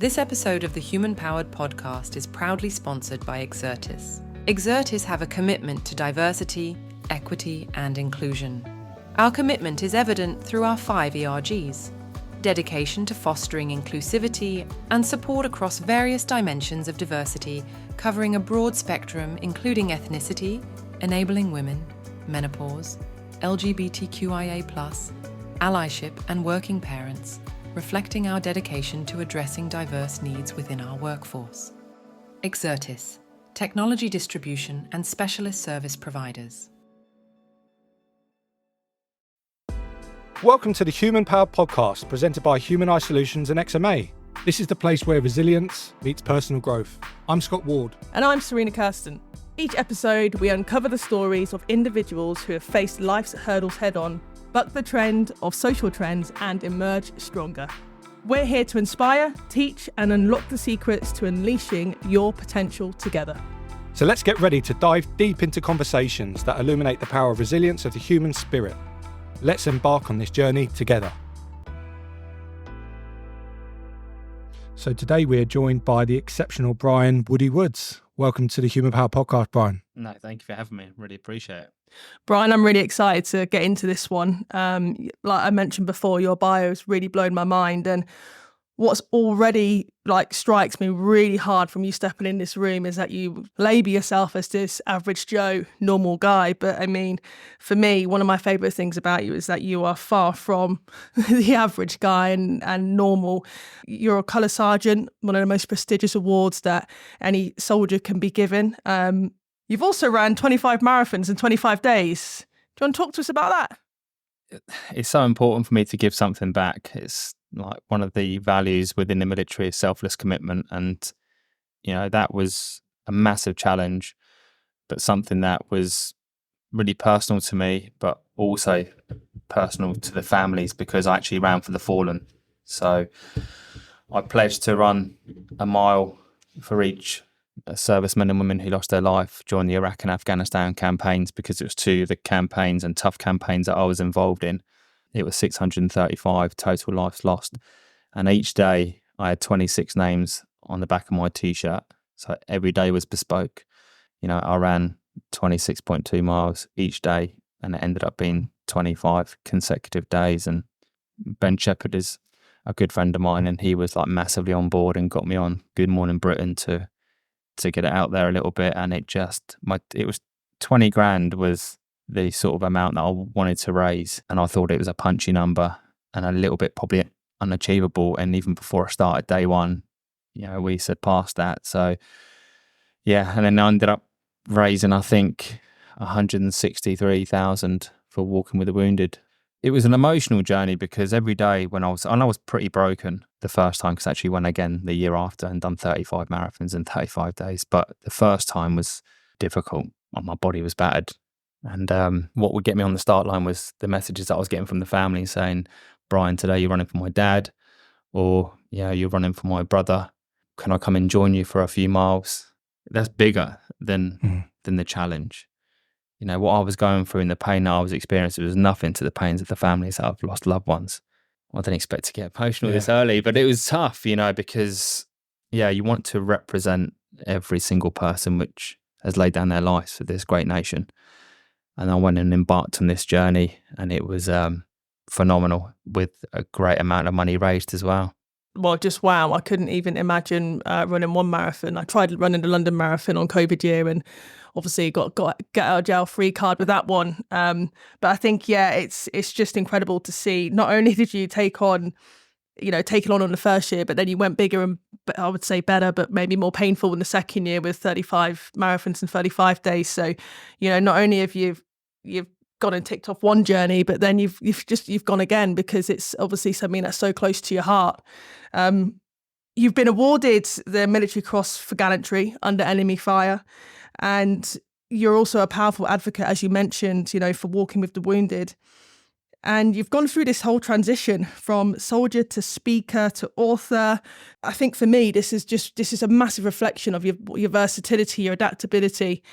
This episode of the Human Powered Podcast is proudly sponsored by Exertis. Exertis have a commitment to diversity, equity, and inclusion. Our commitment is evident through our 5 ERGs: dedication to fostering inclusivity and support across various dimensions of diversity, covering a broad spectrum including ethnicity, enabling women, menopause, LGBTQIA+, allyship, and working parents, reflecting our dedication to addressing diverse needs within our workforce. Exertis, technology distribution and specialist service providers. Welcome to the Human Powered Podcast, presented by Human Eye Solutions and XMA. This is the place where resilience meets personal growth. I'm Scott Ward. And I'm Serena Kirsten. Each episode, we uncover the stories of individuals who have faced life's hurdles head-on, buck the trend of social trends, and emerge stronger. We're here to inspire, teach, and unlock the secrets to unleashing your potential together. So let's get ready to dive deep into conversations that illuminate the power of resilience of the human spirit. Let's embark on this journey together. So today we are joined by the exceptional Brian Woody Woods. Welcome to the Human Power Podcast, Brian. No, thank you for having me. Really appreciate it. Brian, I'm really excited to get into this one. Like I mentioned before, your bio has really blown my mind. And what's already strikes me really hard from you stepping in this room is that you label yourself as this average Joe, normal guy. But I mean, for me, one of my favourite things about you is that you are far from the average guy and normal. You're a colour sergeant, one of the most prestigious awards that any soldier can be given. You've also ran 25 marathons in 25 days. Do you want to talk to us about that? It's so important for me to give something back. It's like one of the values within the military is selfless commitment. And, you know, that was a massive challenge, but something that was really personal to me, but also personal to the families because I actually ran for the fallen. So I pledged to run a mile for each servicemen and women who lost their life during the Iraq and Afghanistan campaigns, because it was 2 of the campaigns and tough campaigns that I was involved in. It was 635 total lives lost. And each day I had 26 names on the back of my T-shirt. So every day was bespoke. You know, I ran 26.2 miles each day and it ended up being 25 consecutive days. And Ben Shepherd is a good friend of mine and he was massively on board and got me on Good Morning Britain to get it out there a little bit. And it was 20 grand was the sort of amount that I wanted to raise. And I thought it was a punchy number and a little bit probably unachievable. And even before I started day one, you know, we surpassed that. So yeah, and then I ended up raising, I think, 163,000 for Walking with the Wounded. It was an emotional journey because every day when I was pretty broken the first time, because I actually went again the year after and done 35 marathons in 35 days. But the first time was difficult. My body was battered. And what would get me on the start line was the messages that I was getting from the family saying, Brian, today you're running for my dad, or yeah, you're running for my brother. Can I come and join you for a few miles? That's bigger than the challenge. You know, what I was going through and the pain that I was experiencing was nothing to the pains of the families that have lost loved ones. I didn't expect to get emotional this early, but it was tough, you know, because, yeah, you want to represent every single person which has laid down their lives for this great nation. And I went and embarked on this journey and it was phenomenal with a great amount of money raised as well. Well, just wow. I couldn't even imagine running one marathon. I tried running the London Marathon on COVID year and obviously got get out of jail free card with that one. But I think, yeah, it's just incredible to see. Not only did you take on the first year, but then you went bigger and I would say better, but maybe more painful in the second year with 35 marathons in 35 days. So, you know, not only have you've gone and ticked off one journey, but then you've gone again because it's obviously something that's so close to your heart. You've been awarded the Military Cross for gallantry under enemy fire, and you're also a powerful advocate, as you mentioned, you know, for Walking with the Wounded. And you've gone through this whole transition from soldier to speaker to author. I think for me, this is a massive reflection of your versatility, your adaptability,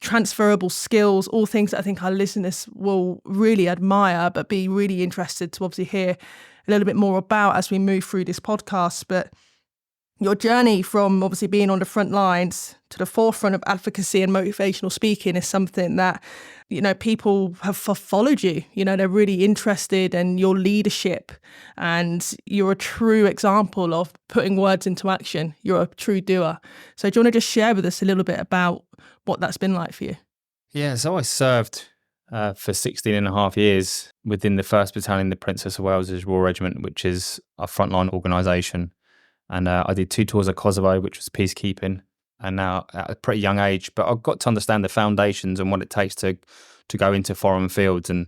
transferable skills, all things that I think our listeners will really admire, but be really interested to obviously hear a little bit more about as we move through this podcast. But Your journey from obviously being on the front lines to the forefront of advocacy and motivational speaking is something that, people have followed you. They're really interested in your leadership, and you're a true example of putting words into action. You're a true doer. So do you want to just share with us a little bit about what that's been like for you? Yeah, so I served for 16 and a half years within the 1st Battalion, the Princess of Wales's Royal Regiment, which is a frontline organisation. And I did 2 tours of Kosovo, which was peacekeeping, and now at a pretty young age. But I got to understand the foundations and what it takes to go into foreign fields and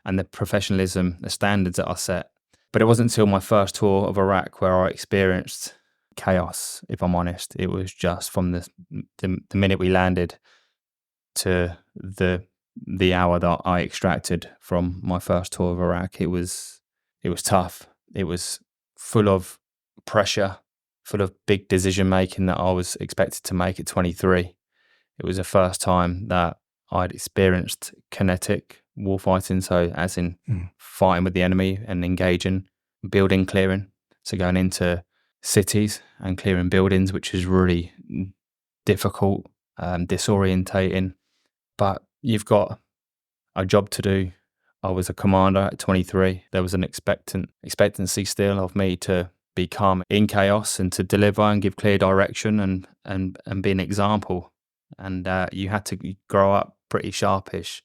the professionalism, the standards that are set. But it wasn't until my first tour of Iraq where I experienced chaos, if I'm honest. It was just from the minute we landed to the hour that I extracted from my first tour of Iraq. It was tough. It was full of pressure, full of big decision making that I was expected to make at 23. It was the first time that I'd experienced kinetic warfighting, so as in fighting with the enemy and engaging, building clearing. So going into cities and clearing buildings, which is really difficult, disorientating, but you've got a job to do. I was a commander at 23. There was an expectancy still of me to be calm in chaos and to deliver and give clear direction and be an example. And you had to grow up pretty sharpish.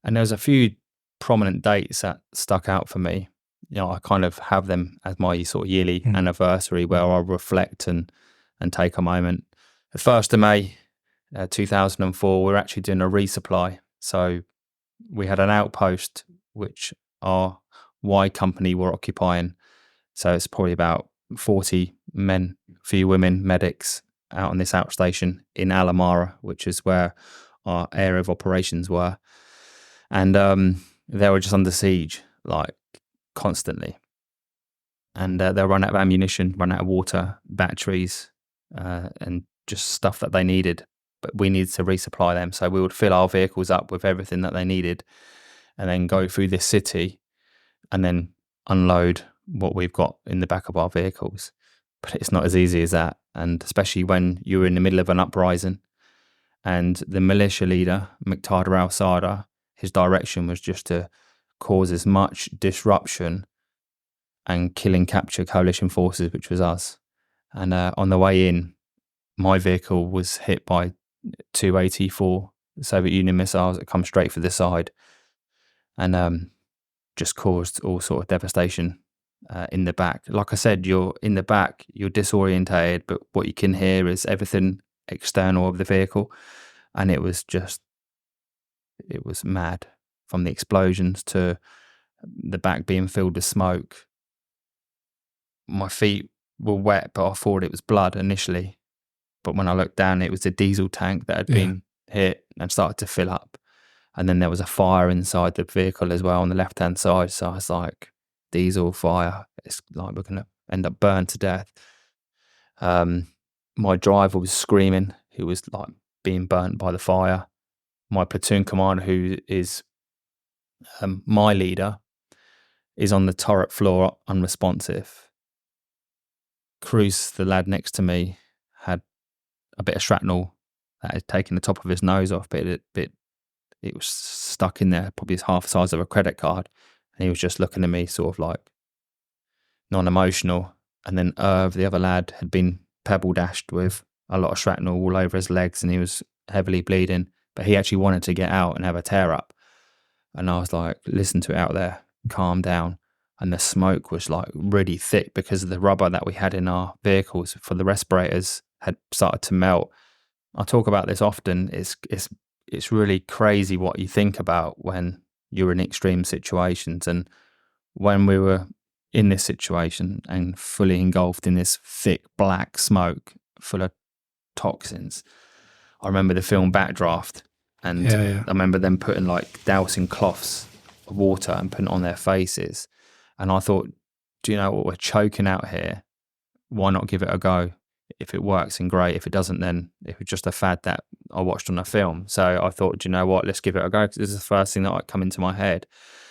And there was a few prominent dates that stuck out for me. I kind of have them as my sort of yearly anniversary where I reflect and take a moment. The 1st of May 2004, we were actually doing a resupply. So we had an outpost which our Y company were occupying. So it's probably about 40 men, few women, medics out on this outstation in Alamara, which is where our area of operations were. And they were just under siege, like constantly. And they'll run out of ammunition, run out of water, batteries, and just stuff that they needed. But we needed to resupply them. So we would fill our vehicles up with everything that they needed and then go through this city and then unload what we've got in the back of our vehicles. But it's not as easy as that. And especially when you're in the middle of an uprising and the militia leader, Muqtada al-Sadr, his direction was just to cause as much disruption and kill and capture coalition forces, which was us. And on the way in, my vehicle was hit by 2 AT-4 Soviet Union missiles that come straight for the side and just caused all sort of devastation in the back. Like I said, you're in the back, you're disorientated, but what you can hear is everything external of the vehicle. And it was mad, from the explosions to the back being filled with smoke. My feet were wet, but I thought it was blood initially. But when I looked down, it was a diesel tank that had been hit and started to fill up. And then there was a fire inside the vehicle as well on the left-hand side. So I was like, diesel fire, it's like we're going to end up burned to death. My driver was screaming. He was like being burnt by the fire. My platoon commander, who is my leader, is on the turret floor unresponsive. Cruz, the lad next to me, had a bit of shrapnel that had taken the top of his nose off, but it was stuck in there, probably half the size of a credit card. And he was just looking at me sort of like non-emotional. And then Irv, the other lad, had been pebble dashed with a lot of shrapnel all over his legs and he was heavily bleeding. But he actually wanted to get out and have a tear up. And I was like, listen to it out there, calm down. And the smoke was like really thick because of the rubber that we had in our vehicles for the respirators had started to melt. I talk about this often. It's really crazy what you think about when you're in extreme situations. And when we were in this situation and fully engulfed in this thick black smoke full of toxins, I remember the film Backdraft. And I remember them putting like dousing cloths of water and putting it on their faces. And I thought, do you know what, we're choking out here. Why not give it a go? If it works, then great. If it doesn't, then it was just a fad that I watched on a film. So I thought, do you know what, let's give it a go. Because this is the first thing that come into my head.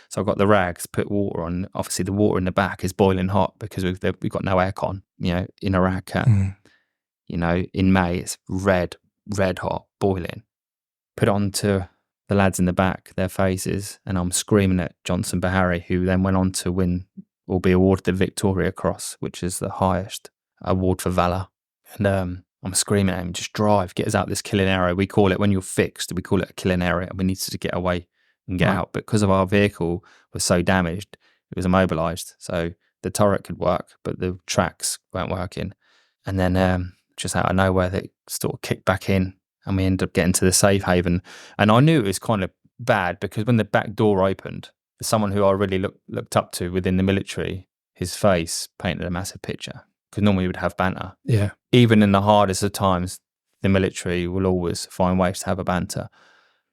So I got the rags, put water on. Obviously, the water in the back is boiling hot because we've got no aircon. In Iraq, in May, it's red hot, boiling. Put it onto the lads in the back, their faces, and I'm screaming at Johnson Bahari, who then went on to win or be awarded the Victoria Cross, which is the highest award for valour. And I'm screaming at him, just drive, get us out this killing area. We call it, when you're fixed, we call it a killing area, and we needed to get away and get out. But because of our vehicle was so damaged, it was immobilised. So the turret could work, but the tracks weren't working. And then just out of nowhere, they sort of kicked back in, and we ended up getting to the safe haven. And I knew it was kind of bad because when the back door opened, someone who I really looked up to within the military, his face painted a massive picture. Because normally we would have banter. Yeah. Even in the hardest of times, the military will always find ways to have a banter,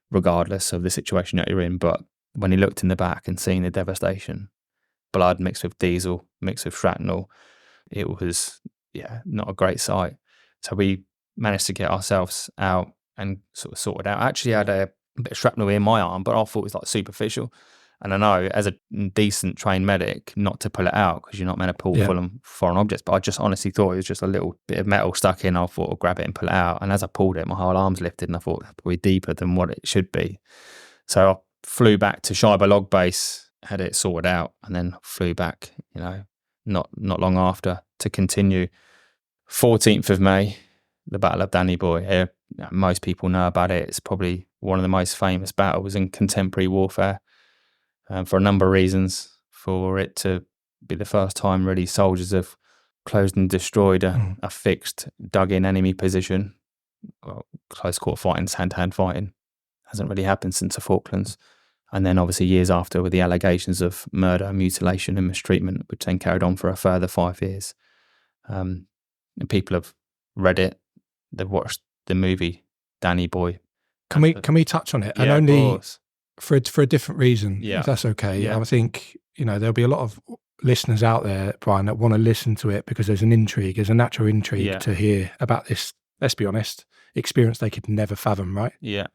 regardless of the situation that you're in. But when he looked in the back and seen the devastation, blood mixed with diesel, mixed with shrapnel, it was, not a great sight. So we managed to get ourselves out and sort of sorted out. I actually had a bit of shrapnel in my arm, but I thought it was like superficial. And I know, as a decent trained medic, not to pull it out because you're not meant to pull full on foreign objects. But I just honestly thought it was just a little bit of metal stuck in. I thought I'll grab it and pull it out. And as I pulled it, my whole arm's lifted, and I thought probably deeper than what it should be. So I flew back to Shiba Log Base, had it sorted out, and then flew back, not long after to continue. 14th of May, the Battle of Danny Boy. Most people know about it. It's probably one of the most famous battles in contemporary warfare. For a number of reasons, for it to be the first time really soldiers have closed and destroyed a fixed, dug-in enemy position. Well, close quarter fighting, hand-to-hand fighting, hasn't really happened since the Falklands. And then obviously years after with the allegations of murder, mutilation and mistreatment, which then carried on for a further 5 years. And people have read it, they've watched the movie Danny Boy. Can we touch on it? Yeah, and only... of course. For a different reason, if that's okay. Yeah. I think, there'll be a lot of listeners out there, Brian, that want to listen to it because there's a natural intrigue to hear about this, let's be honest, experience they could never fathom, right? Yeah.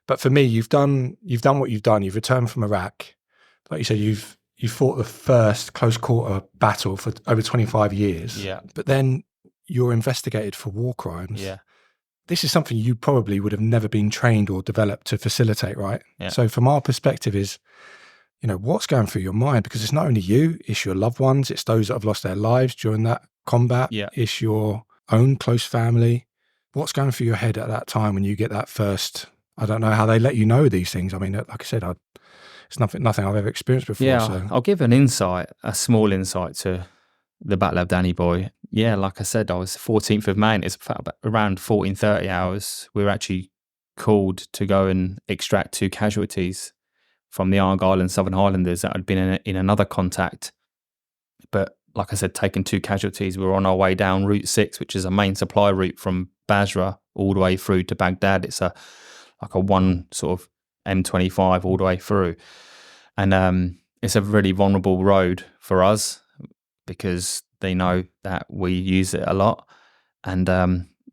But for me, you've done what you've done. You've returned from Iraq. Like you said, you fought the first close quarter battle for over 25 years. Yeah. But then you're investigated for war crimes. Yeah. This is something you probably would have never been trained or developed to facilitate, right? Yeah. So from our perspective is, what's going through your mind? Because it's not only you, it's your loved ones, it's those that have lost their lives during that combat, it's your own close family. What's going through your head at that time when you get that first, I don't know how they let you know these things. I mean, like I said, it's nothing I've ever experienced before. Yeah, so. I'll give a small insight to the Battle of Danny Boy. Yeah, like I said, I was 14th of May, and it's around 14:30 hours. We were actually called to go and extract 2 casualties from the Argyll and Southern Highlanders that had been in another contact. But like I said, taking 2 casualties, we were on our way down Route 6, which is a main supply route from Basra all the way through to Baghdad. It's like a one sort of M25 all the way through. And it's a really vulnerable road for us because they know that we use it a lot. And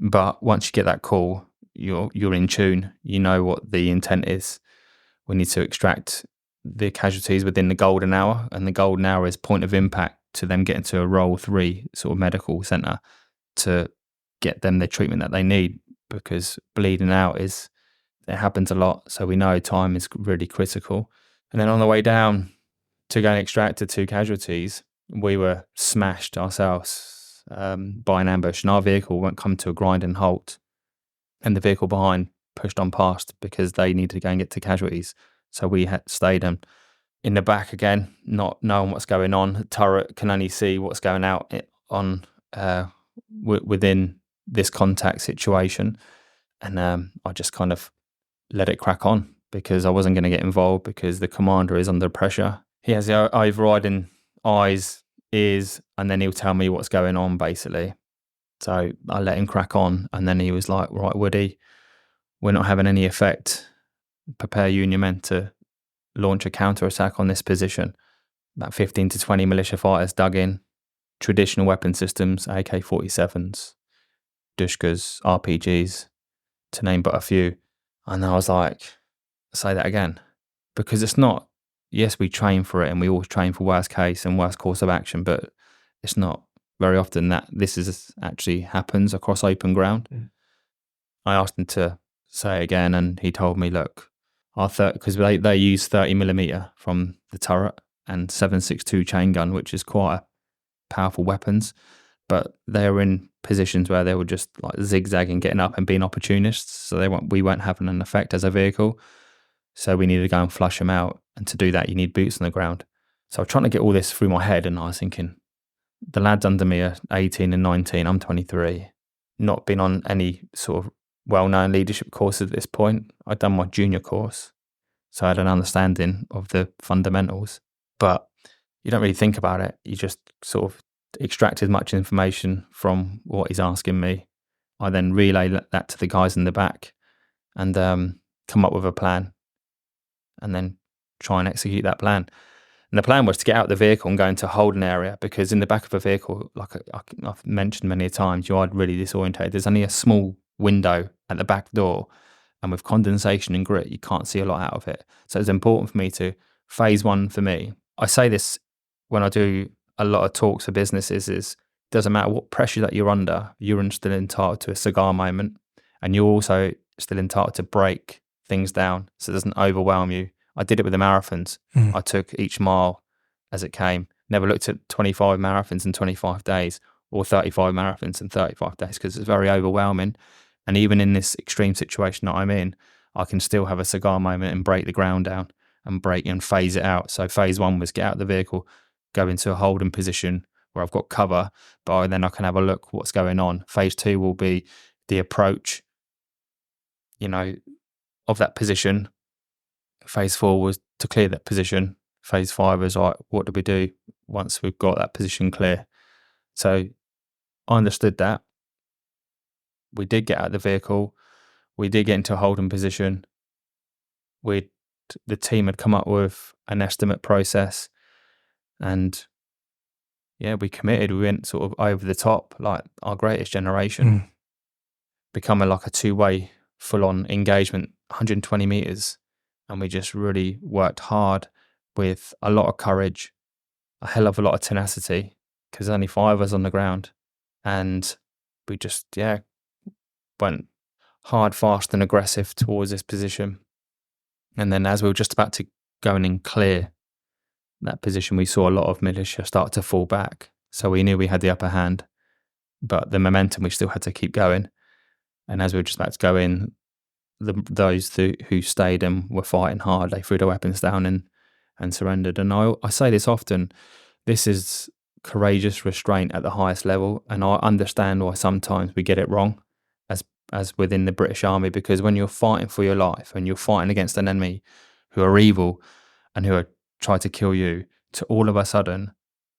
but once you get that call, you're in tune. You know what the intent is. We need to extract the casualties within the golden hour, and the golden hour is point of impact to them getting to a Role 3 sort of medical centre to get them the treatment that they need, because bleeding out it happens a lot. So we know time is really critical. And then on the way down to go and extract the 2 casualties, we were smashed ourselves by an ambush, and our vehicle won't come to a grinding halt, and the vehicle behind pushed on past because they needed to go and get to casualties. So we had stayed in the back again, not knowing what's going on. The turret can only see what's going out on within this contact situation. And I just kind of let it crack on because I wasn't going to get involved, because the commander is under pressure. He has the overriding eyes, ears, and then he'll tell me what's going on, basically. So I let him crack on, and then he was like, right, Woody, we're not having any effect. Prepare you and your men to launch a counter-attack on this position. About 15 to 20 militia fighters dug in, traditional weapon systems, AK-47s, Dushkas, RPGs, to name but a few. And I was like, say that again, because it's not yes, we train for it and we always train for worst case and worst course of action, but it's not very often that this is actually happens across open ground. I asked him to say it again, and he told me, look, because they use 30mm from the turret and 7.62 chain gun, which is quite powerful weapons, but they were in positions where they were just like zigzagging, getting up and being opportunists, so we weren't having an effect as a vehicle. So we needed to go and flush them out, and to do that you need boots on the ground. So I was trying to get all this through my head, and I was thinking, the lads under me are 18 and 19, I'm 23, not been on any sort of well-known leadership course at this point. I'd done my junior course, so I had an understanding of the fundamentals, but you don't really think about it. You just sort of extract as much information from what he's asking me. I then relay that to the guys in the back and come up with a plan and then try and execute that plan. And the plan was to get out of the vehicle and go into a holding area, because in the back of a vehicle, like I've mentioned many times, you are really disorientated. There's only a small window at the back door, and with condensation and grit, you can't see a lot out of it. So it's important for me to, phase one for me, I say this when I do a lot of talks for businesses, is doesn't matter what pressure that you're under, you're still entitled to a cigar moment, and you're also still entitled to break things down so it doesn't overwhelm you. I did it with the marathons. I took each mile as it came. Never looked at 25 marathons in 25 days or 35 marathons in 35 days because it's very overwhelming. And even in this extreme situation that I'm in, I can still have a cigar moment and break the ground down and break and phase it out. So phase one was get out of the vehicle, go into a holding position where I've got cover, but then I can have a look what's going on. Phase two will be the approach, of that position. Phase four was to clear that position. Phase five was like, what do we do once we've got that position clear? So I understood that. We did get out of the vehicle. We did get into a holding position. The team had come up with an estimate process, and we committed. We went sort of over the top, like our greatest generation, becoming like a two-way full-on engagement, 120 meters. And we just really worked hard with a lot of courage, a hell of a lot of tenacity, because there's only 5 of us on the ground. And we just, went hard, fast and aggressive towards this position. And then as we were just about to go in and clear that position, we saw a lot of militia start to fall back. So we knew we had the upper hand, but the momentum, we still had to keep going. And as we were just about to go in, those who stayed and were fighting hard, they threw their weapons down and surrendered. And I say this often, this is courageous restraint at the highest level. And I understand why sometimes we get it wrong as within the British Army, because when you're fighting for your life and you're fighting against an enemy who are evil and who are trying to kill you, to all of a sudden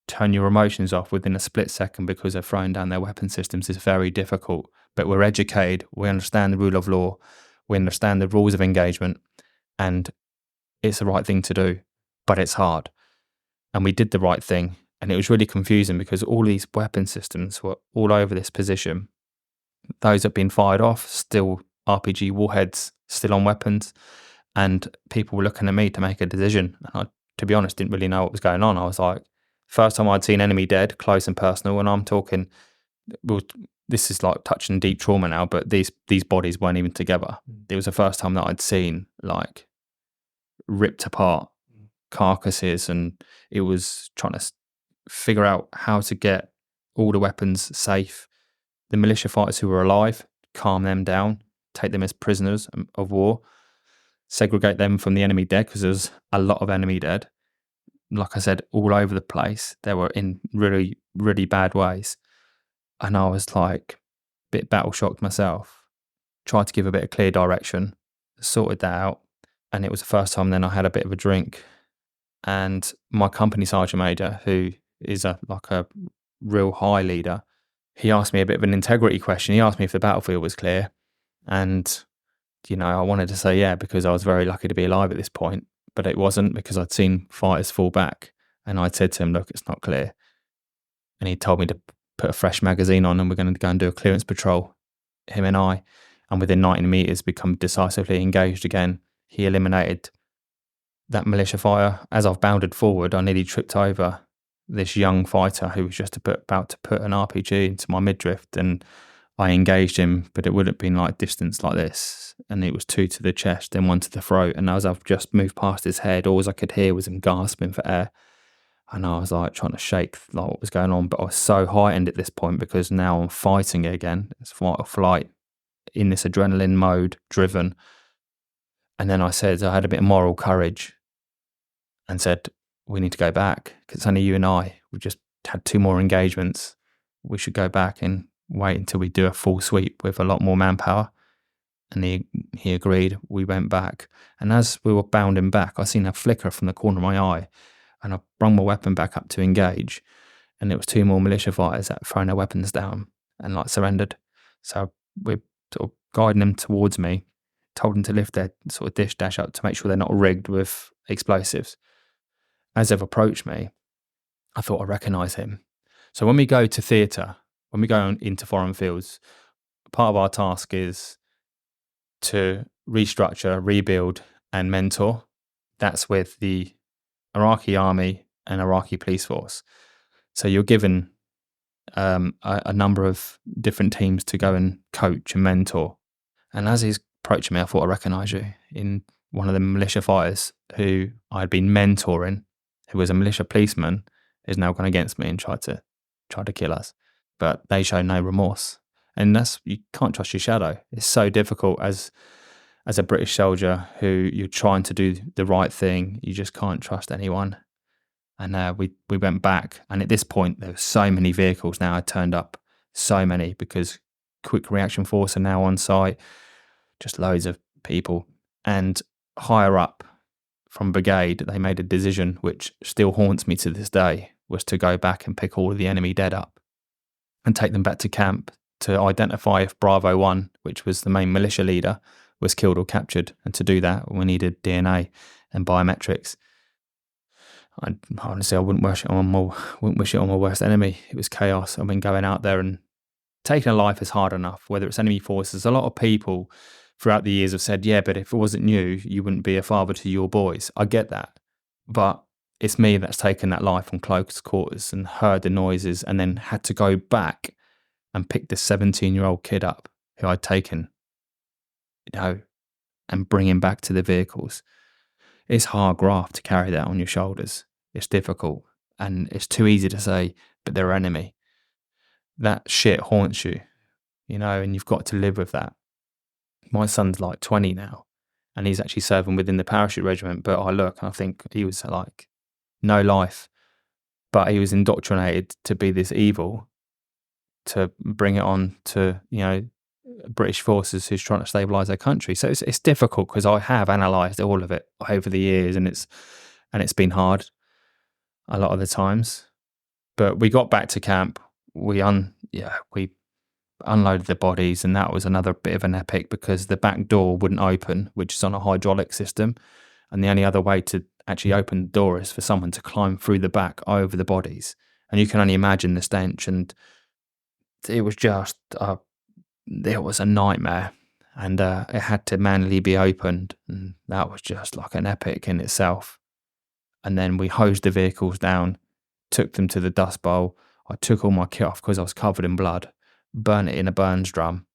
turn your emotions off within a split second because they're throwing down their weapon systems is very difficult. But we're educated, we understand the rule of law, we understand the rules of engagement, and it's the right thing to do, but it's hard. And we did the right thing. And it was really confusing because all these weapon systems were all over this position. Those have been fired off, still RPG warheads, still on weapons. And people were looking at me to make a decision. And I, to be honest, didn't really know what was going on. I was like, first time I'd seen enemy dead, close and personal. And I'm talking, this is like touching deep trauma now, but these bodies weren't even together. It was the first time that I'd seen like ripped apart carcasses, and it was trying to figure out how to get all the weapons safe. The militia fighters who were alive, calm them down, take them as prisoners of war, segregate them from the enemy dead, because there was a lot of enemy dead. Like I said, all over the place. They were in really, really bad ways. And I was like, a bit battle shocked myself. Tried to give a bit of clear direction, sorted that out. And it was the first time then I had a bit of a drink. And my company sergeant major, who is a real high leader, he asked me a bit of an integrity question. He asked me if the battlefield was clear. And, I wanted to say yeah, because I was very lucky to be alive at this point. But it wasn't, because I'd seen fighters fall back. And I'd said to him, look, it's not clear. And he told me to put a fresh magazine on and we're going to go and do a clearance patrol, him and I. And within 90 meters, become decisively engaged again. He eliminated that militia fire, as I've bounded forward, I nearly tripped over this young fighter who was just about to put an RPG into my midriff, and I engaged him, but it would have been like distance like this, and it was 2 to the chest, then 1 to the throat, and as I've just moved past his head, all I could hear was him gasping for air, and I was like trying to shake like what was going on, but I was so heightened at this point because now I'm fighting again. It's fight or flight in this adrenaline mode, driven. And then I said, I had a bit of moral courage and said, we need to go back because it's only you and I. We've just had 2 more engagements. We should go back and wait until we do a full sweep with a lot more manpower. And he agreed. We went back. And as we were bounding back, I seen a flicker from the corner of my eye. And I brung my weapon back up to engage. And it was 2 more militia fighters that had thrown their weapons down and like surrendered. So we're sort of guiding them towards me, told them to lift their sort of dish dash up to make sure they're not rigged with explosives. As they've approached me, I thought I recognise him. So when we go to theatre, when we go into foreign fields, part of our task is to restructure, rebuild and mentor. That's with the Iraqi army and Iraqi police force. So you're given a number of different teams to go and coach and mentor. And as he's approaching me, I thought I recognise you in one of the militia fighters who I'd been mentoring, who was a militia policeman, is now gone against me and tried to kill us. But they show no remorse. And you can't trust your shadow. It's so difficult as a British soldier who you're trying to do the right thing. You just can't trust anyone. And we went back. And at this point, there were so many vehicles now had turned up. So many, because quick reaction force are now on site. Just loads of people. And higher up from brigade, they made a decision, which still haunts me to this day, was to go back and pick all of the enemy dead up and take them back to camp to identify if Bravo 1, which was the main militia leader, was killed or captured. And to do that, we needed DNA and biometrics. Honestly, I wouldn't wish it on my worst enemy. It was chaos. I mean, going out there and taking a life is hard enough, whether it's enemy forces. A lot of people throughout the years have said, yeah, but if it wasn't you wouldn't be a father to your boys. I get that. But it's me that's taken that life from close quarters and heard the noises and then had to go back and pick this 17-year-old kid up who I'd taken, and bring him back to the vehicles. It's hard graft to carry that on your shoulders. It's difficult. And it's too easy to say, but they're enemy. That shit haunts you, and you've got to live with that. My son's like 20 now, and he's actually serving within the parachute regiment. But I look and I think he was like no life, but he was indoctrinated to be this evil, to bring it on to, British forces who's trying to stabilise their country. So it's difficult because I have analysed all of it over the years, and it's been hard a lot of the times. But we got back to camp. We unloaded the bodies, and that was another bit of an epic because the back door wouldn't open, which is on a hydraulic system, and the only other way to actually open the door is for someone to climb through the back over the bodies, and you can only imagine the stench. And it was just it was a nightmare, and it had to manually be opened, and that was just like an epic in itself. And then we hosed the vehicles down, took them to the dust bowl. I took all my kit off because I was covered in blood, burnt it in a burns drum,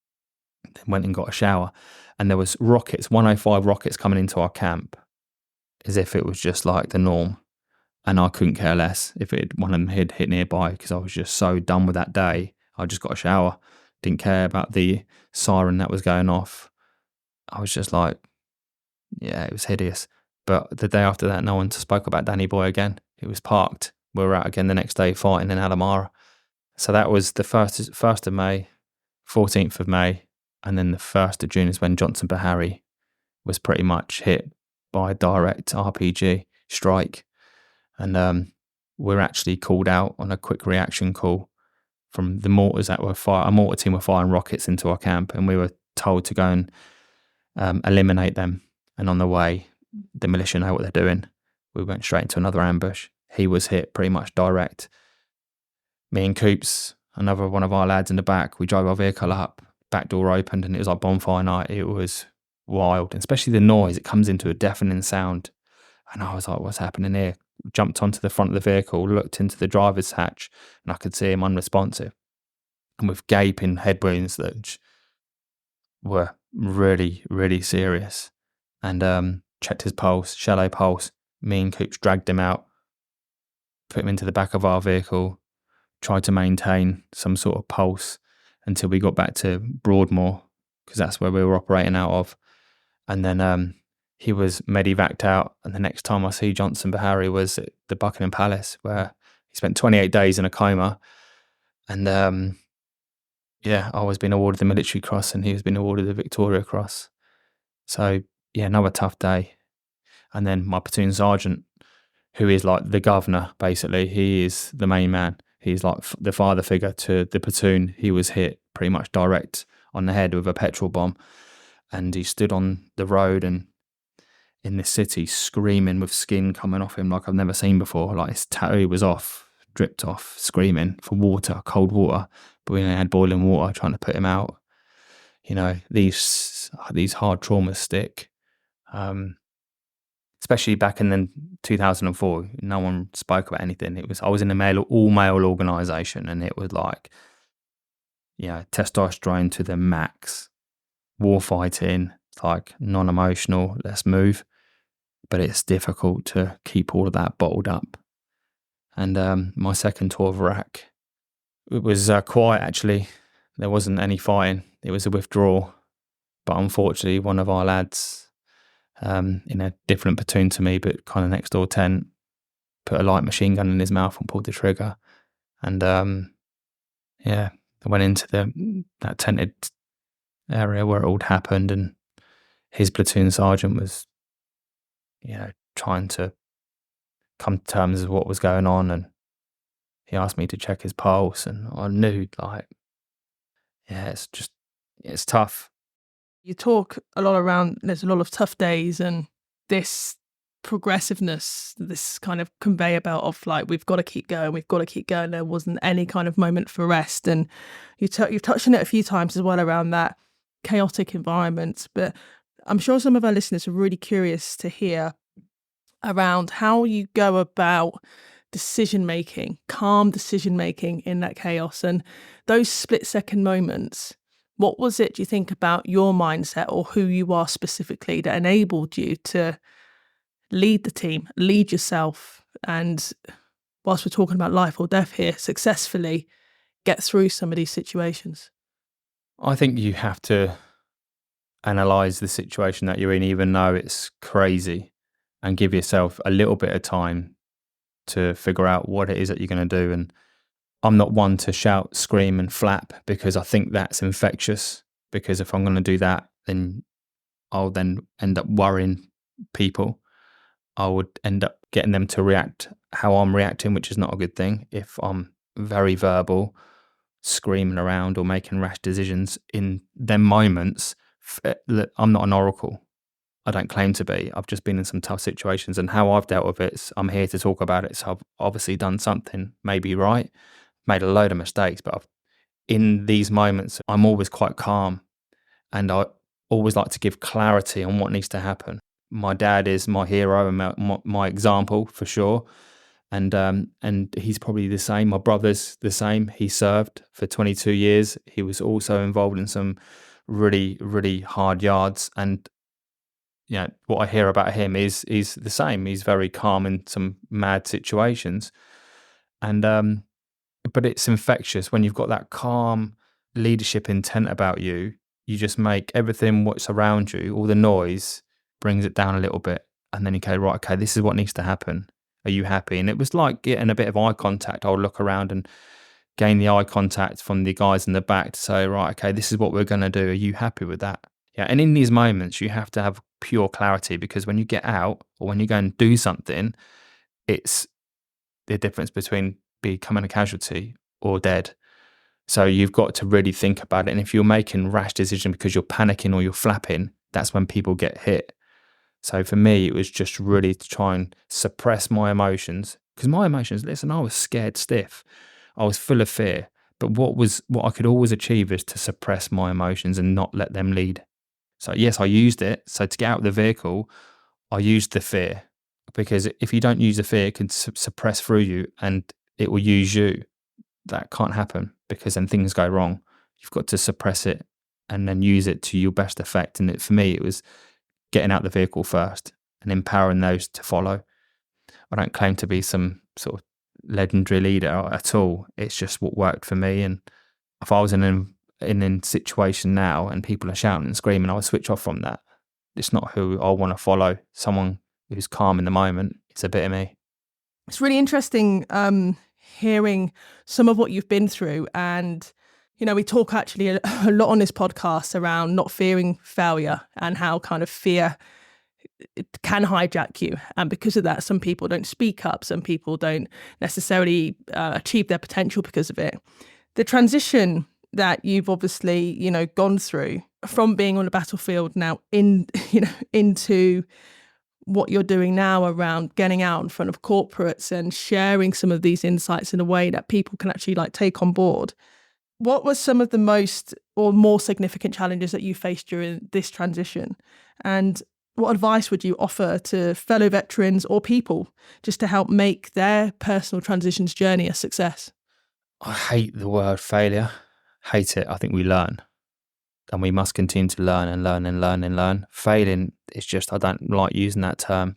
then went and got a shower. And there was 105 rockets coming into our camp, as if it was just like the norm. And I couldn't care less if one of them had hit nearby, because I was just so done with that day. I just got a shower, didn't care about the siren that was going off. I was just like, yeah, it was hideous. But the day after that, no one spoke about Danny Boy again. It was parked. We were out again the next day fighting in Alamara. So that was the 1st of May, 14th of May, and then the 1st of June is when Johnson Bahari was pretty much hit by a direct RPG strike. And we're actually called out on a quick reaction call from the mortars that were our mortar team were firing rockets into our camp, and we were told to go and eliminate them. And on the way, the militia know what they're doing. We went straight into another ambush. He was hit pretty much direct. Me and Coops, another one of our lads in the back, we drove our vehicle up, back door opened, and it was like bonfire night. It was wild, especially the noise. It comes into a deafening sound. And I was like, what's happening here? Jumped onto the front of the vehicle, looked into the driver's hatch, and I could see him unresponsive and with gaping head wounds that were really, really serious. And checked his pulse, shallow pulse. Me and Coops dragged him out, put him into the back of our vehicle, tried to maintain some sort of pulse until we got back to Broadmoor, because that's where we were operating out of. And then he was medevaced out. And the next time I see Johnson Bahari was at the Buckingham Palace, where he spent 28 days in a coma. And I was being awarded the Military Cross and he was being awarded the Victoria Cross. So, yeah, another tough day. And then my platoon sergeant, who is like the governor, basically, he is the main man. He's like the father figure to the platoon. He was hit pretty much direct on the head with a petrol bomb. And he stood on the road and in the city screaming with skin coming off him like I've never seen before. Like his tattoo was off, dripped off, screaming for water, cold water. But we only had boiling water trying to put him out. You know, these hard traumas stick. Especially back in 2004, no one spoke about anything. I was in an all-male organisation, and it was like, testosterone to the max, war fighting, like non-emotional, let's move. But it's difficult to keep all of that bottled up. And my second tour of Iraq, it was quiet actually. There wasn't any fighting. It was a withdrawal. But unfortunately, one of our lads, in a different platoon to me, but kind of next door tent, put a light machine gun in his mouth and pulled the trigger. And I went into that tented area where it all happened, and his platoon sergeant was, trying to come to terms with what was going on, and he asked me to check his pulse, and I knew, it's tough. You talk a lot around, there's a lot of tough days and this progressiveness, this kind of conveyor belt of like, we've got to keep going. There wasn't any kind of moment for rest. And you've touched on it a few times as well around that chaotic environment. But I'm sure some of our listeners are really curious to hear around how you go about calm decision making in that chaos and those split-second moments. What was it, do you think, about your mindset or who you are specifically that enabled you to lead the team, lead yourself, and whilst we're talking about life or death here, successfully get through some of these situations? I think you have to analyse the situation that you're in, even though it's crazy, and give yourself a little bit of time to figure out what it is that you're going to do. And I'm not one to shout, scream and flap, because I think that's infectious, because if I'm going to do that, then I'll then end up worrying people. I would end up getting them to react how I'm reacting, which is not a good thing. If I'm very verbal, screaming around or making rash decisions in them moments, I'm not an oracle. I don't claim to be. I've just been in some tough situations, and how I've dealt with it, I'm here to talk about it. So I've obviously done something maybe right, made a load of mistakes, but in these moments, I'm always quite calm, and I always like to give clarity on what needs to happen. My dad is my hero and my example for sure, and he's probably the same. My brother's the same. He served for 22 years. He was also involved in some really, really hard yards, and what I hear about him is the same. He's very calm in some mad situations, and but it's infectious when you've got that calm leadership intent about you. You just make everything what's around you, all the noise, brings it down a little bit, and then you go, right, okay, this is what needs to happen. Are you happy? And it was like getting a bit of eye contact. I'll look around and gain the eye contact from the guys in the back to say, right, okay, this is what we're going to do. Are you happy with that? Yeah, and in these moments, you have to have pure clarity, because when you get out or when you go and do something, it's the difference between becoming a casualty or dead. So you've got to really think about it. And if you're making rash decisions because you're panicking or you're flapping, that's when people get hit. So for me, it was just really to try and suppress my emotions, because my emotions, listen, I was scared stiff. I was full of fear. But what I could always achieve is to suppress my emotions and not let them lead. So yes, I used it. So to get out of the vehicle, I used the fear. because if you don't use the fear, it can suppress through you and it will use you. That can't happen, because then things go wrong. You've got to suppress it and then use it to your best effect. And for me, it was getting out the vehicle first and empowering those to follow. I don't claim to be some sort of legendary leader at all. It's just what worked for me. And if I was in a situation now and people are shouting and screaming, I would switch off from that. It's not who I want to follow. Someone who's calm in the moment. It's a bit of me. It's really interesting hearing some of what you've been through. And, we talk actually a lot on this podcast around not fearing failure and how kind of fear it can hijack you. And because of that, some people don't speak up. Some people don't necessarily achieve their potential because of it. The transition that you've obviously, gone through from being on the battlefield now into what you're doing now around getting out in front of corporates and sharing some of these insights in a way that people can actually take on board. What were some of the most or more significant challenges that you faced during this transition? And what advice would you offer to fellow veterans or people just to help make their personal transitions journey a success? I hate the word failure. Hate it. I think we learn. And we must continue to learn and learn and learn and learn. Failing is just, I don't like using that term.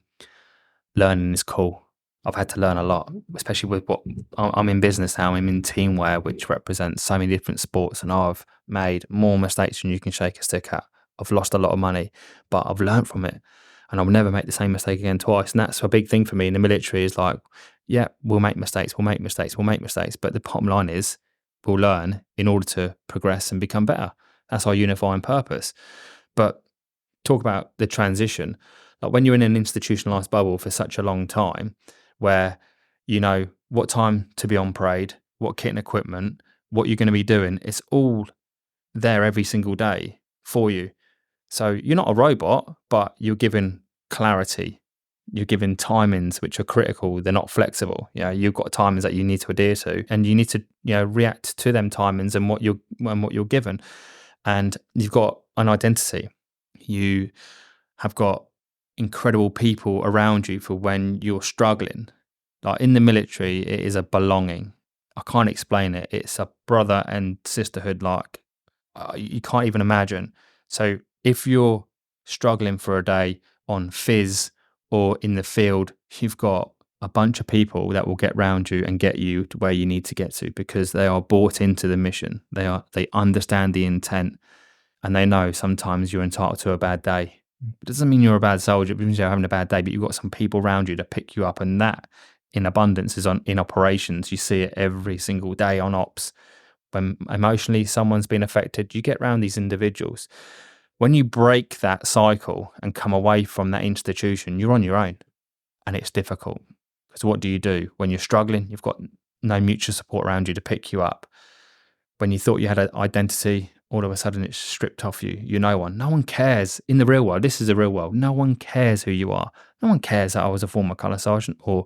Learning is cool. I've had to learn a lot, especially with what I'm in business now. I'm in teamwear, which represents so many different sports, and I've made more mistakes than you can shake a stick at. I've lost a lot of money, but I've learned from it, and I'll never make the same mistake again twice. And that's a big thing for me in the military is we'll make mistakes, but the bottom line is we'll learn in order to progress and become better. That's our unifying purpose. But talk about the transition, when you're in an institutionalized bubble for such a long time, where you know what time to be on parade, what kit and equipment, what you're going to be doing, it's all there every single day for you. So you're not a robot, but you're given clarity. You're given timings which are critical. They're not flexible. You've got timings that you need to adhere to, and you need to react to them timings and what you're given. And you've got an identity. You have got incredible people around you for when you're struggling. In the military, it is a belonging. I can't explain it. It's a brother and sisterhood you can't even imagine. So if you're struggling for a day on fizz or in the field, you've got a bunch of people that will get round you and get you to where you need to get to, because they are bought into the mission. They understand the intent, and they know sometimes you're entitled to a bad day. It doesn't mean you're a bad soldier. It means you're having a bad day, but you've got some people around you to pick you up, and that in abundance is in operations. You see it every single day on ops. When emotionally someone's been affected, you get around these individuals. When you break that cycle and come away from that institution, you're on your own, and it's difficult. Because what do? When you're struggling, you've got no mutual support around you to pick you up. When you thought you had an identity, all of a sudden it's stripped off you. You're no one. No one cares. In the real world, this is the real world. No one cares who you are. No one cares that I was a former colour sergeant or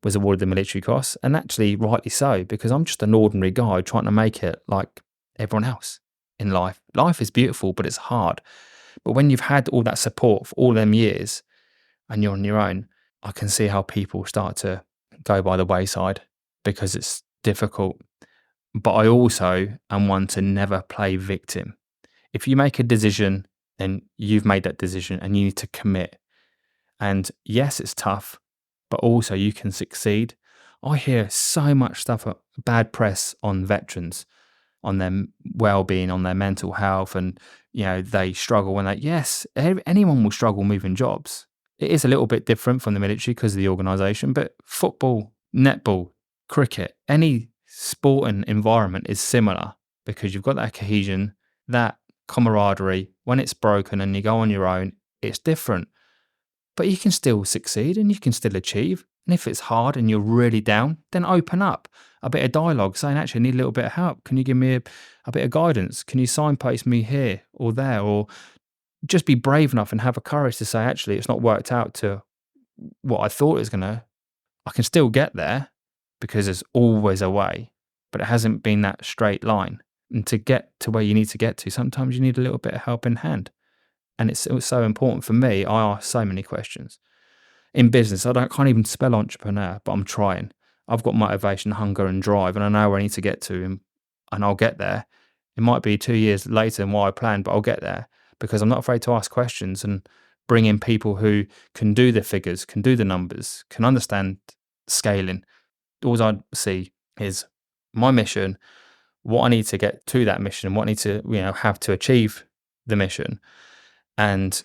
was awarded the Military Cross. And actually, rightly so, because I'm just an ordinary guy trying to make it like everyone else in life. Life is beautiful, but it's hard. But when you've had all that support for all them years and you're on your own, I can see how people start to go by the wayside because it's difficult. But I also am one to never play victim. If you make a decision, then you've made that decision and you need to commit. And yes, it's tough, but also you can succeed. I hear so much stuff, bad press on veterans, on their well-being, on their mental health, and they struggle yes, anyone will struggle moving jobs. It is a little bit different from the military because of the organisation, but football, netball, cricket, any sporting environment is similar because you've got that cohesion, that camaraderie. When it's broken and you go on your own, it's different. But you can still succeed and you can still achieve. And if it's hard and you're really down, then open up a bit of dialogue saying, actually, I need a little bit of help. Can you give me a bit of guidance? Can you signpost me here or there? Or just be brave enough and have the courage to say, actually, it's not worked out to what I thought it was going to. I can still get there because there's always a way, but it hasn't been that straight line. And to get to where you need to get to, sometimes you need a little bit of help in hand. And it's so important for me. I ask so many questions. in business, can't even spell entrepreneur, but I'm trying. I've got motivation, hunger and drive, and I know where I need to get to, and I'll get there. It might be 2 years later than what I planned, but I'll get there because I'm not afraid to ask questions and bring in people who can do the figures, can do the numbers, can understand scaling. All I see is my mission, what I need to get to that mission, what I need to have to achieve the mission, and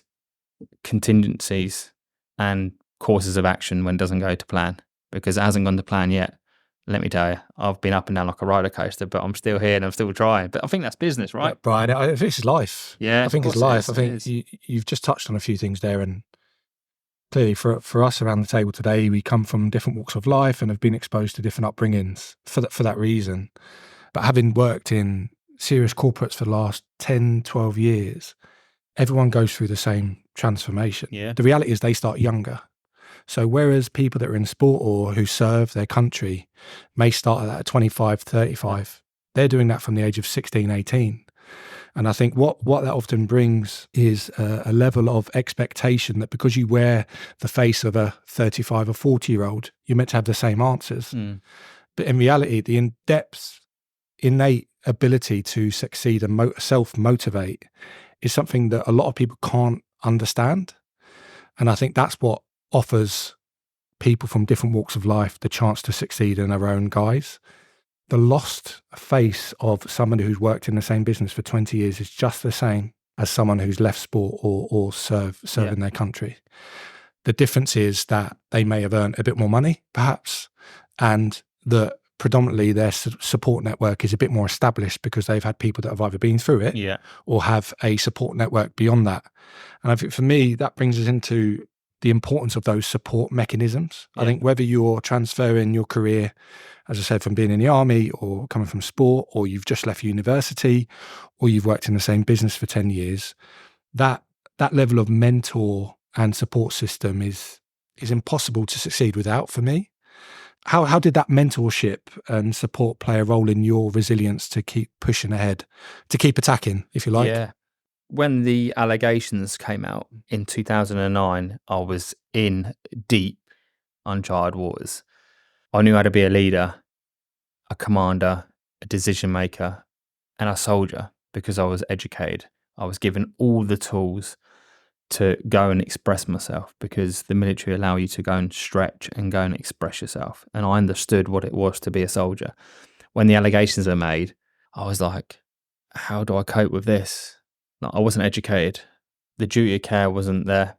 contingencies and courses of action when it doesn't go to plan, because it hasn't gone to plan yet. Let me tell you, I've been up and down like a roller coaster, but I'm still here and I'm still trying. But I think that's business, right? Yeah, Brian, I think it's life. Yeah, I think it's life. I think you've just touched on a few things there, and clearly for us around the table today, we come from different walks of life and have been exposed to different upbringings for that reason. But having worked in serious corporates for the last 10, 12 years, everyone goes through the same transformation. Yeah. The reality is they start younger. So whereas people that are in sport or who serve their country may start at 25, 35, they're doing that from the age of 16, 18. And I think what that often brings is a level of expectation that because you wear the face of a 35 or 40-year-old, you're meant to have the same answers. But in reality, the in-depth, innate ability to succeed and self-motivate is something that a lot of people can't understand. And I think that's what offers people from different walks of life the chance to succeed in their own guise. The lost face of someone who's worked in the same business for 20 years is just the same as someone who's left sport or serving their country. The difference is that they may have earned a bit more money, perhaps, and that predominantly their support network is a bit more established because they've had people that have either been through it or have a support network beyond that. And I think for me, that brings us into the importance of those support mechanisms. I think whether you're transferring your career, as I said, from being in the army or coming from sport, or you've just left university, or you've worked in the same business for 10 years, that level of mentor and support system is impossible to succeed without for me. How did that mentorship and support play a role in your resilience to keep pushing ahead, to keep attacking, if you like? Yeah. When the allegations came out in 2009, I was in deep, uncharted waters. I knew how to be a leader, a commander, a decision maker, and a soldier because I was educated. I was given all the tools to go and express myself because the military allow you to go and stretch and go and express yourself. And I understood what it was to be a soldier. When the allegations were made, I was like, how do I cope with this? I wasn't educated. The duty of care wasn't there.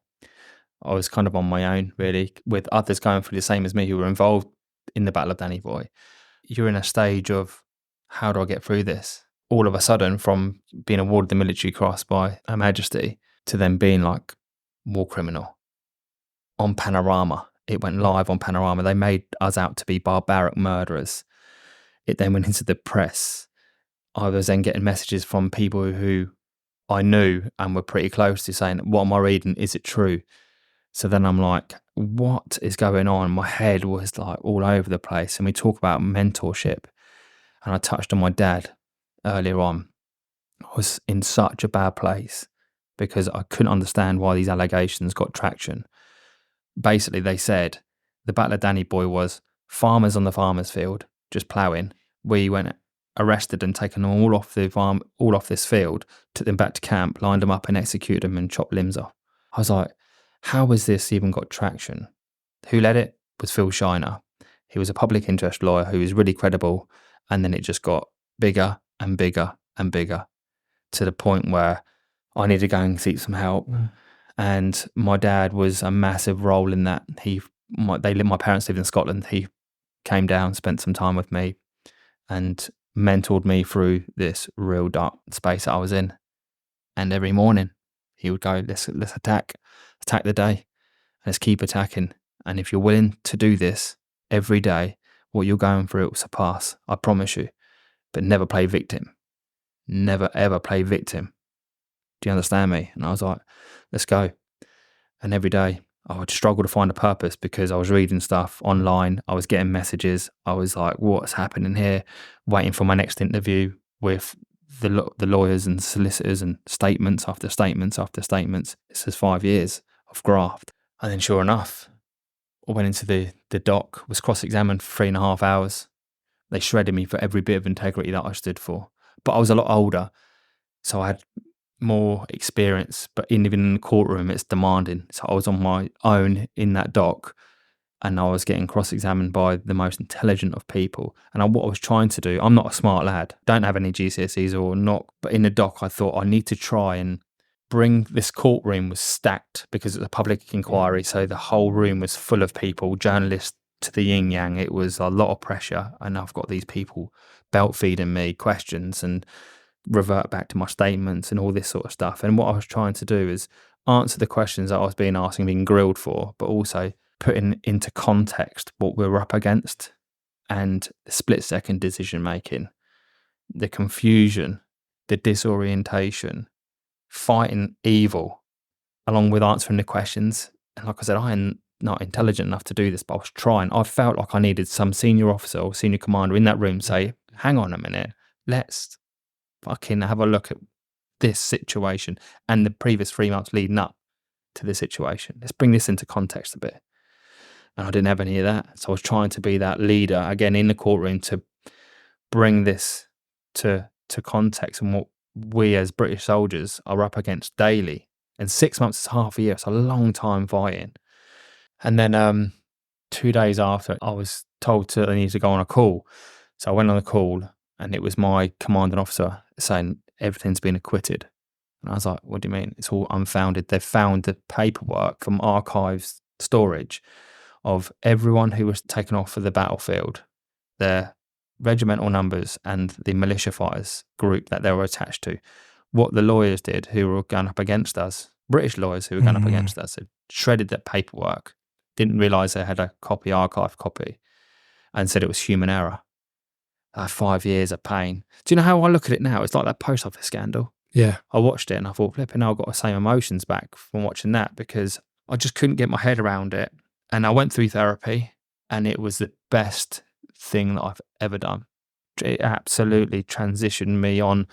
I was kind of on my own, really, with others going through the same as me who were involved in the Battle of Danny Boy. You're in a stage of, how do I get through this? All of a sudden, from being awarded the Military Cross by Her Majesty to then being like war criminal on Panorama. It went live on Panorama. They made us out to be barbaric murderers. It then went into the press. I was then getting messages from people who I knew and were pretty close to saying, what am I reading? Is it true? So then I'm like, what is going on? My head was like all over the place. And we talk about mentorship. And I touched on my dad earlier on. I was in such a bad place because I couldn't understand why these allegations got traction. Basically, they said the Battle of Danny Boy was farmers on the farmer's field, just ploughing. We went arrested and taken them all off the farm, all off this field, took them back to camp, lined them up and executed them and chopped limbs off. I was like, how has this even got traction? Who led it was Phil Shiner. He was a public interest lawyer who was really credible. And then it just got bigger and bigger and bigger to the point where I needed to go and seek some help. And my dad was a massive role in that. My parents lived in Scotland. He came down, spent some time with me and mentored me through this real dark space that I was in. And every morning he would go, let's attack the day. Let's keep attacking. And if you're willing to do this every day, what you're going through, it will surpass. I promise you. But never play victim. Never, ever play victim. Do you understand me? And I was like, let's go. And every day I would struggle to find a purpose because I was reading stuff online. I was getting messages. I was like, what's happening here? Waiting for my next interview with the lawyers and solicitors and statements after statements after statements. This is 5 years of graft. And then sure enough, I went into the dock, was cross-examined for 3.5 hours. They shredded me for every bit of integrity that I stood for. But I was a lot older, so I had more experience. But even in the courtroom, it's demanding. So I was on my own in that dock, and I was getting cross-examined by the most intelligent of people. And what I was trying to do, I'm not a smart lad, don't have any GCSEs or not, but in the dock, I thought I need to try and bring this courtroom was stacked because it's a public inquiry. So the whole room was full of people, journalists to the yin yang. It was a lot of pressure. And I've got these people belt feeding me questions and revert back to my statements and all this sort of stuff. And what I was trying to do is answer the questions that I was being asked and being grilled for, but also putting into context what we were up against and the split-second decision making, the confusion, the disorientation, fighting evil, along with answering the questions. And like I said, I am not intelligent enough to do this, but I was trying. I felt like I needed some senior officer or senior commander in that room say, hang on a minute, let's fucking have a look at this situation and the previous 3 months leading up to the situation. Let's bring this into context a bit. And I didn't have any of that. So I was trying to be that leader, again, in the courtroom to bring this to context and what we as British soldiers are up against daily. And 6 months is half a year. It's a long time fighting. And then 2 days after, I was told that I needed to go on a call. So I went on a call, and it was my commanding officer saying everything's been acquitted. And I was like, what do you mean? It's all unfounded. They've found the paperwork from archives storage of everyone who was taken off of the battlefield, their regimental numbers and the militia fighters group that they were attached to. What the lawyers did who were going up against us, British lawyers who were going up against us, had shredded that paperwork, didn't realise they had a archive copy, and said it was human error. 5 years of pain. Do you know how I look at it now? It's like that post office scandal. Yeah. I watched it and I thought, flipping, I've got the same emotions back from watching that because I just couldn't get my head around it. And I went through therapy, and it was the best thing that I've ever done. It absolutely transitioned me on.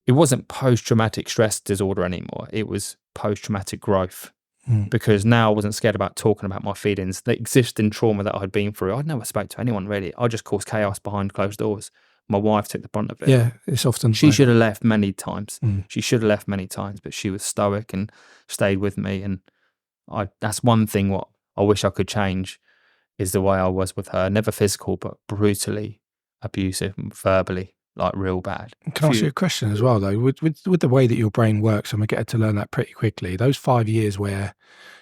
It wasn't post-traumatic stress disorder anymore. It was post-traumatic growth. Because now I wasn't scared about talking about my feelings, the existing trauma that I'd been through. I'd never spoke to anyone really. I just caused chaos behind closed doors. My wife took the brunt of it. Yeah, it's often... She should have left many times. She should have left many times, but she was stoic and stayed with me. And that's one thing what I wish I could change is the way I was with her. Never physical, but brutally abusive, verbally, like real bad. Can I ask you a question as well, though? With the way that your brain works, and we get to learn that pretty quickly, those 5 years where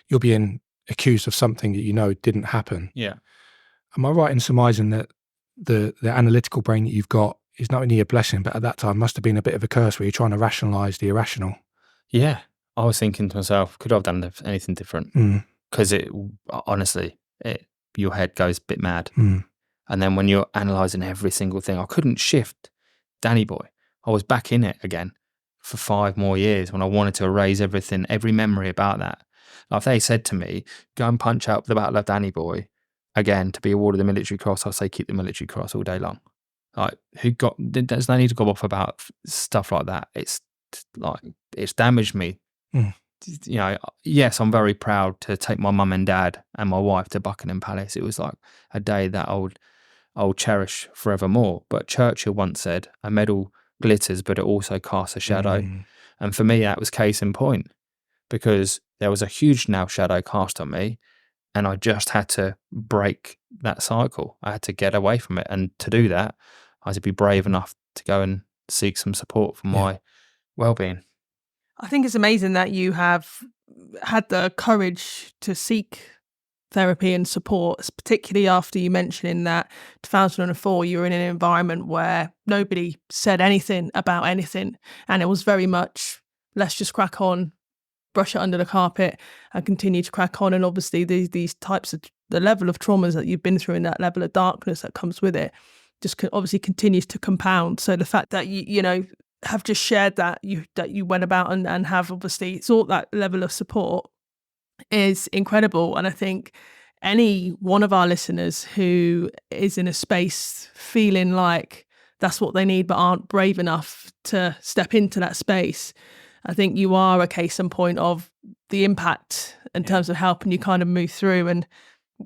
you're being accused of something that you know didn't happen. Yeah. Am I right in surmising that the analytical brain that you've got is not only a blessing, but at that time must have been a bit of a curse where you're trying to rationalise the irrational? Yeah. I was thinking to myself, could I have done anything different? Because honestly, your head goes a bit mad. And then when you're analysing every single thing, I couldn't shift Danny Boy. I was back in it again for 5 more years when I wanted to erase everything, every memory about that. Like if they said to me, go and punch out the Battle of Danny Boy again to be awarded the military cross, I'll say keep the military cross all day long. Like there's no need to go off about stuff like that. It's like, it's damaged me. You know, yes, I'm very proud to take my mum and dad and my wife to Buckingham Palace. It was like a day that I'll cherish forevermore. But Churchill once said, a medal glitters, but it also casts a shadow. And for me, that was case in point, because there was a huge now shadow cast on me, and I just had to break that cycle. I had to get away from it. And to do that, I had to be brave enough to go and seek some support for my well-being. I think it's amazing that you have had the courage to seek therapy and support, particularly after you mentioning that 2004 you were in an environment where nobody said anything about anything, and it was very much let's just crack on, brush it under the carpet and continue to crack on. And obviously these types of the level of traumas that you've been through and that level of darkness that comes with it just obviously continues to compound. So the fact that you know have just shared that you went about and have obviously sought that level of support is incredible. And I think any one of our listeners who is in a space feeling like that's what they need but aren't brave enough to step into that space, I think you are a case in point of the impact in terms of helping you kind of move through. And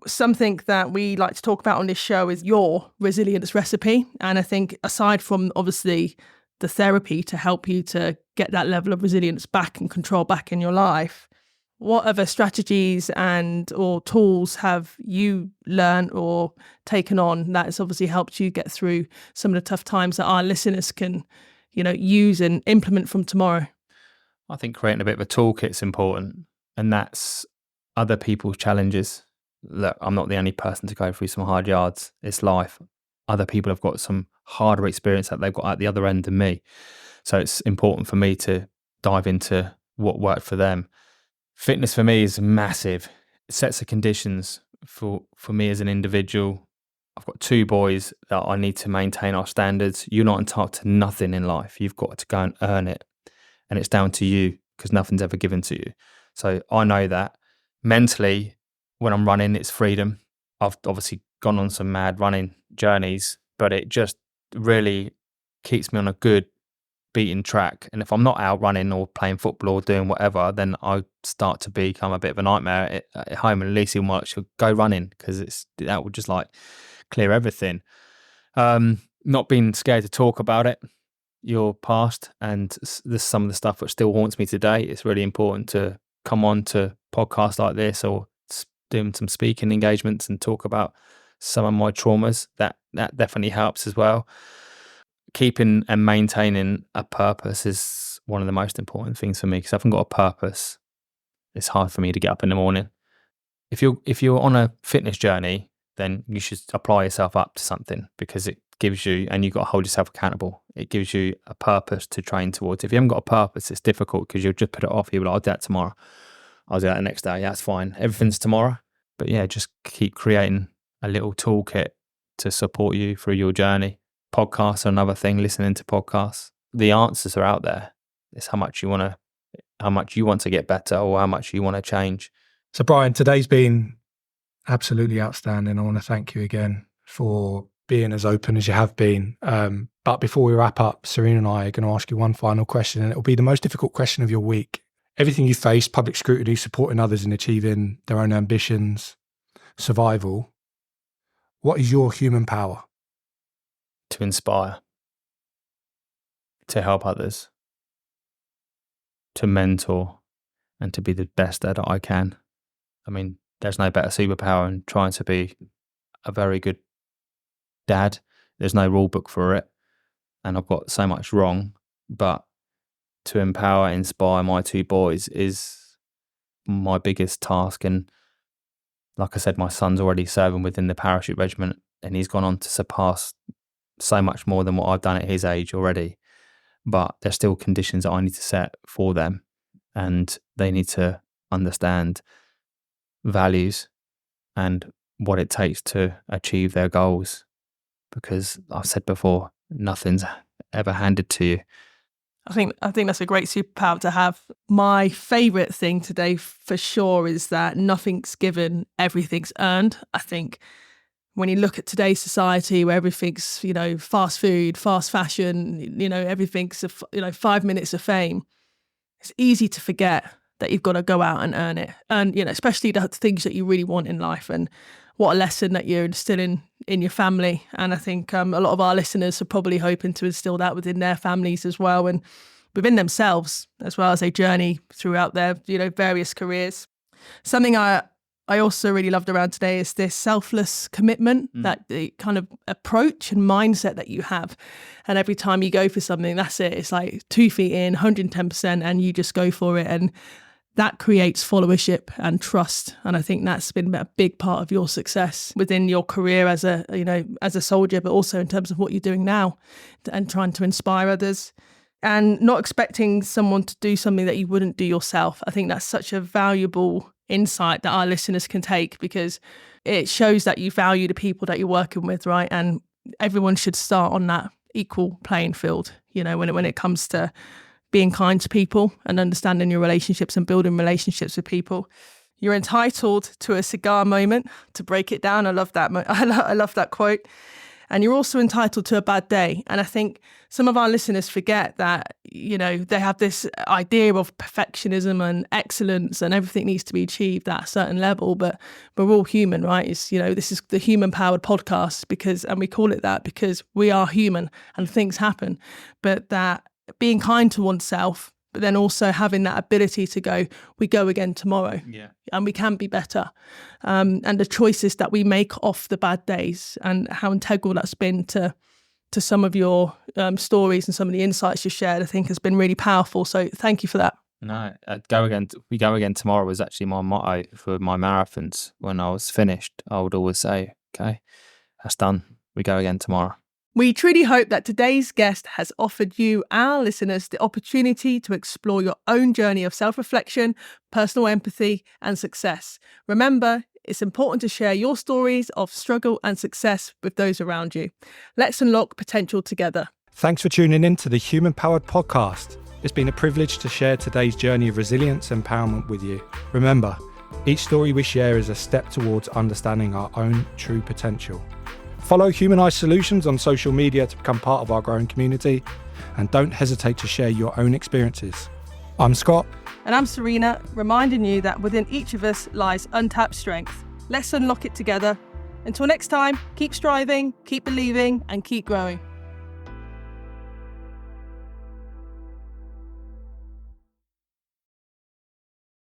Something that we like to talk about on this show is your resilience recipe. And I think aside from obviously the therapy to help you to get that level of resilience back and control back in your life, what other strategies and or tools have you learned or taken on that has obviously helped you get through some of the tough times that our listeners can, use and implement from tomorrow? I think creating a bit of a toolkit's important, and that's other people's challenges. Look, I'm not the only person to go through some hard yards. It's life. Other people have got some harder experience that they've got at the other end than me. So it's important for me to dive into what worked for them. Fitness for me is massive. It sets the conditions for me as an individual. I've got 2 boys that I need to maintain our standards. You're not entitled to nothing in life. You've got to go and earn it. And it's down to you because nothing's ever given to you. So I know that mentally, when I'm running, it's freedom. I've obviously gone on some mad running journeys, but it just really keeps me on a good beaten track. And if I'm not out running or playing football or doing whatever, then I start to become a bit of a nightmare at home. And Lucy will go running because that would just like clear everything. Not being scared to talk about it, your past, and this some of the stuff which still haunts me today. It's really important to come on to podcasts like this or doing some speaking engagements and talk about some of my traumas. That definitely helps as well. Keeping and maintaining a purpose is one of the most important things for me, because if I haven't got a purpose, it's hard for me to get up in the morning. If you're on a fitness journey, then you should apply yourself up to something, because it gives you, and you've got to hold yourself accountable. It gives you a purpose to train towards. If you haven't got a purpose, it's difficult because you'll just put it off. You'll be like, I'll do that tomorrow. I'll do that the next day. Yeah, that's fine. Everything's tomorrow. But yeah, just keep creating a little toolkit to support you through your journey. Podcasts are another thing, listening to podcasts. The answers are out there. It's how much you want to get better, or how much you want to change. So Brian, today's been absolutely outstanding. I want to thank you again for being as open as you have been. But before we wrap up, Serena and I are going to ask you one final question, and it will be the most difficult question of your week. Everything you face, public scrutiny, supporting others in achieving their own ambitions, survival. What is your human power? To inspire, to help others, to mentor, and to be the best that I can. I mean, there's no better superpower in trying to be a very good dad. There's no rule book for it, and I've got so much wrong. But to empower, inspire my 2 boys is my biggest task. And like I said, my son's already serving within the parachute regiment, and he's gone on to surpass so much more than what I've done at his age already. But there's still conditions that I need to set for them, and they need to understand values and what it takes to achieve their goals, because I've said before, nothing's ever handed to you. I think that's a great superpower to have. My favourite thing today for sure is that nothing's given, everything's earned. I think when you look at today's society where everything's, fast food, fast fashion, everything's, 5 minutes of fame, it's easy to forget that you've got to go out and earn it. And, especially the things that you really want in life, and what a lesson that you're instilling in your family. And I think a lot of our listeners are probably hoping to instill that within their families as well, and within themselves as well, as they journey throughout their, various careers. Something I also really loved around today is this selfless commitment, that the kind of approach and mindset that you have. And every time you go for something, that's it. It's like 2 feet in, 110%, and you just go for it. And that creates followership and trust. And I think that's been a big part of your success within your career as a soldier, but also in terms of what you're doing now and trying to inspire others. And not expecting someone to do something that you wouldn't do yourself. I think that's such a valuable insight that our listeners can take, because it shows that you value the people that you're working with, right? And everyone should start on that equal playing field, when it comes to being kind to people and understanding your relationships and building relationships with people. You're entitled to a cigar moment to break it down. I love that. I love that quote. And you're also entitled to a bad day. And I think some of our listeners forget that, you know, they have this idea of perfectionism and excellence and everything needs to be achieved at a certain level, but we're all human, right? It's, you know, this is the human powered podcast and we call it that because we are human and things happen, but that being kind to oneself, but then also having that ability to we go again tomorrow, and we can be better. And the choices that we make off the bad days, and how integral that's been to some of your stories and some of the insights you shared, I think has been really powerful. So thank you for that. No, we go again tomorrow was actually my motto for my marathons. When I was finished, I would always say, okay, that's done. We go again tomorrow. We truly hope that today's guest has offered you, our listeners, the opportunity to explore your own journey of self-reflection, personal empathy, and success. Remember, it's important to share your stories of struggle and success with those around you. Let's unlock potential together. Thanks for tuning in to the Human Powered Podcast. It's been a privilege to share today's journey of resilience and empowerment with you. Remember, each story we share is a step towards understanding our own true potential. Follow Humanized Solutions on social media to become part of our growing community, and don't hesitate to share your own experiences. I'm Scott. And I'm Serena, reminding you that within each of us lies untapped strength. Let's unlock it together. Until next time, keep striving, keep believing, and keep growing.